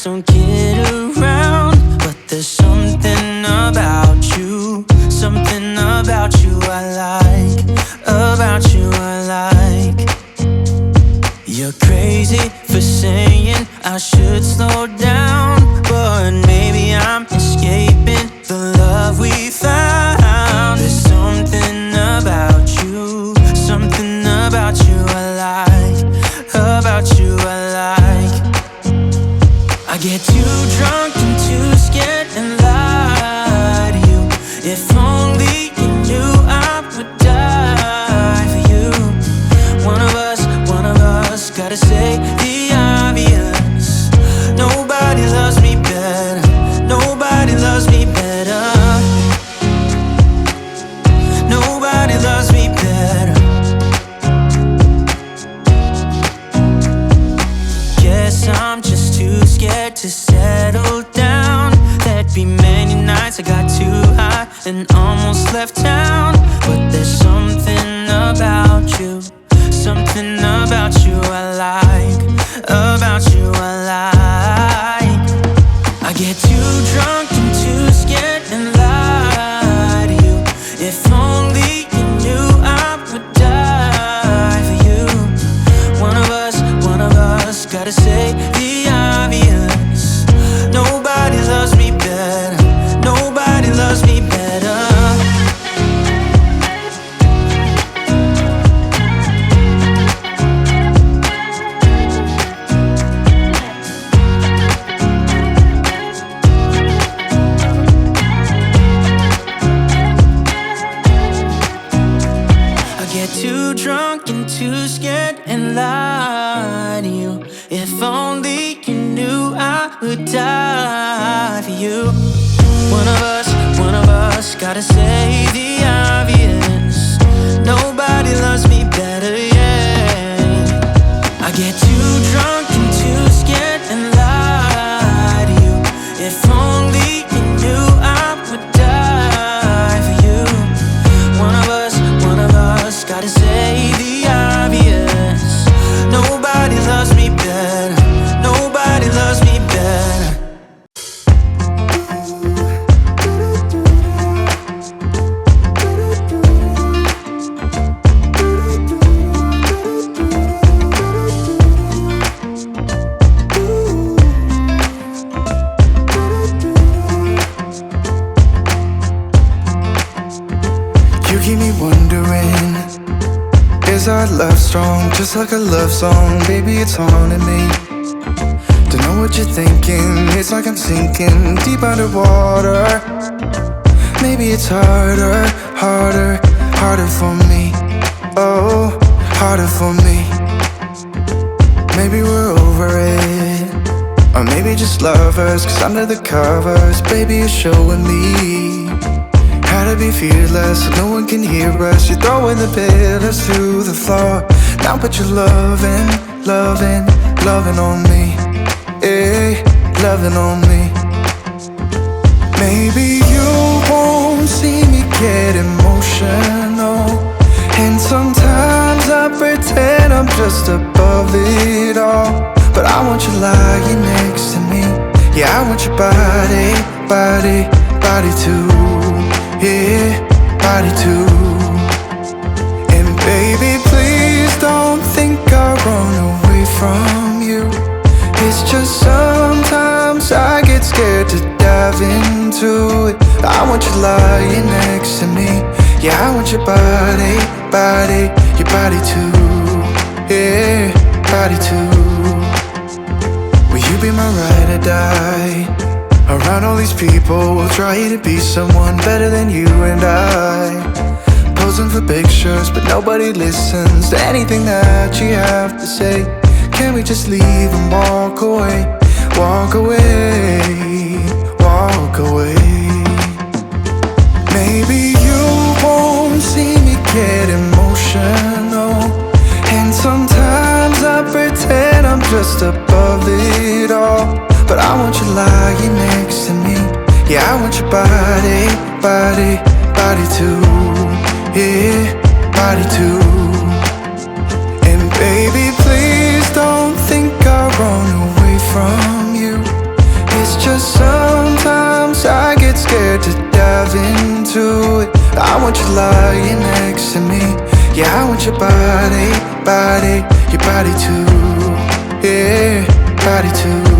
don't get around, but there's something about you, something about you I like, about you I like. You're crazy for saying I should slow down, but maybe I'm escaping the love we found. There's something about you, something about you I like, about you I like. I get too drunk and too scared and lie to you. If only you knew I would die for you. One of us gotta say the obvious. Nobody loves me better, nobody loves me better, nobody loves me better. Guess I'm just too scared to settle down. There'd be many nights I got too high and almost left town. But there's something about you, something about you I like, about you I like. I get too drunk and too scared and lie to you. If only you knew I would die for you. One of us gotta say the obvious. Nobody loves me better, nobody loves me better. Too drunk and too scared and lie to you. If only you knew I would die for you. One of us gotta say the obvious. Nobody loves me better, yeah. I get too drunk and too scared and lie to you. If only you knew I would die for you. One of us gotta say the obvious. Nobody loves me better, nobody loves me better. You keep me wondering, is our love strong, just like a love song? Baby, it's haunting me. Don't know what you're thinking, it's like I'm sinking deep underwater. Maybe it's harder, harder, harder for me. Oh, harder for me. Maybe we're over it, or maybe just lovers, cause under the covers, baby, you're showing me how to be fearless so no one can hear us. You're throwing the pillars through the floor. Now put your loving, loving, loving on me. Eh, loving on me. Maybe you won't see me get emotional, and sometimes I pretend I'm just above it all. But I want you lying next to me. Yeah, I want your body, body, body too. Yeah, body too. And baby, please don't think I run away from you. It's just sometimes I get scared to dive into it. I want you lying next to me. Yeah, I want your body, body, your body too. Yeah, body too. Will you be my ride or die? Around all these people, we'll try to be someone better than you and I. Posing for pictures, but nobody listens to anything that you have to say. Can we just leave and walk away? Walk away, walk away. Maybe you won't see me get emotional, and sometimes I pretend I'm just above it all. But I want you lying next to me. Yeah, I want your body, body, body too. Yeah, body too. And baby, please don't think I run away from you. want you lying next to me. Yeah, I want your body, body, your body too. Yeah, body too.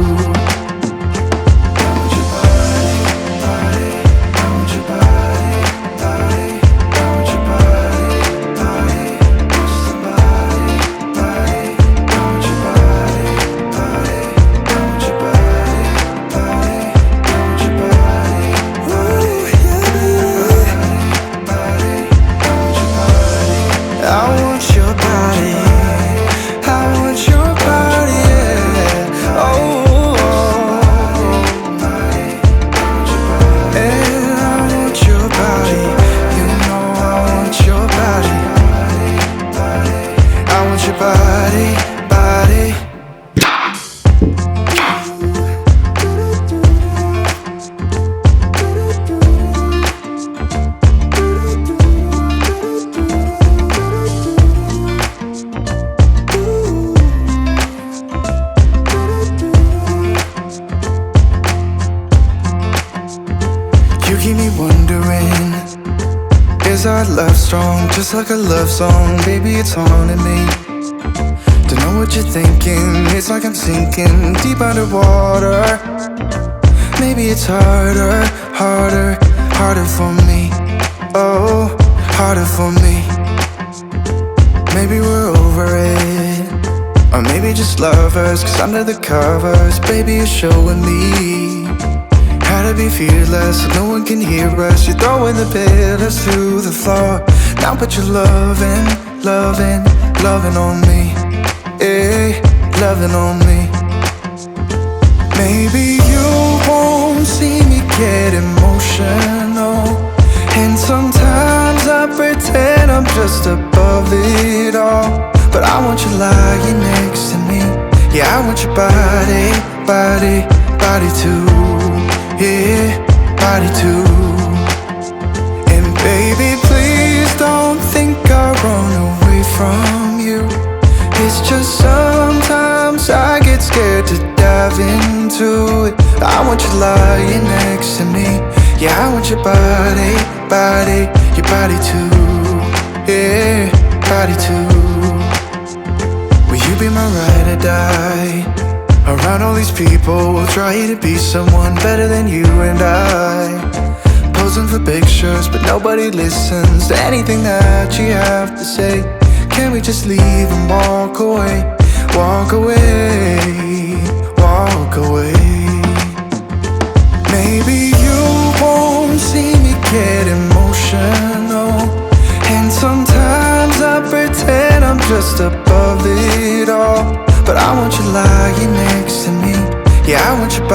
Just like a love song, baby, it's haunting me. Don't know what you're thinking, it's like I'm sinking deep underwater. Maybe it's harder, harder, harder for me. Oh, harder for me. Maybe we're over it, or maybe just lovers, cause under the covers, baby, you're showing me how to be fearless, so no one can hear us. You're throwing the pillars through the floor. Now put your loving, loving, loving on me. Eh, loving on me. Maybe you won't see me get emotional, and sometimes I pretend I'm just above it all. But I want you lying next to me. Yeah, I want your body, body, body too. Yeah, body too. And baby, please don't think I run away from you. It's just sometimes I get scared to dive into it. I want you lying next to me. Yeah, I want your body, body, your body too. Yeah, body too. Will you be my ride or die? Around all these people, we'll try to be someone better than you and I. Posing for pictures, but nobody listens to anything that you have to say. Can we just leave and walk away? Walk away, walk away. Maybe you won't see me get emotional, and sometimes I pretend I'm just above it all. But I want you lying next to me. Yeah, I want your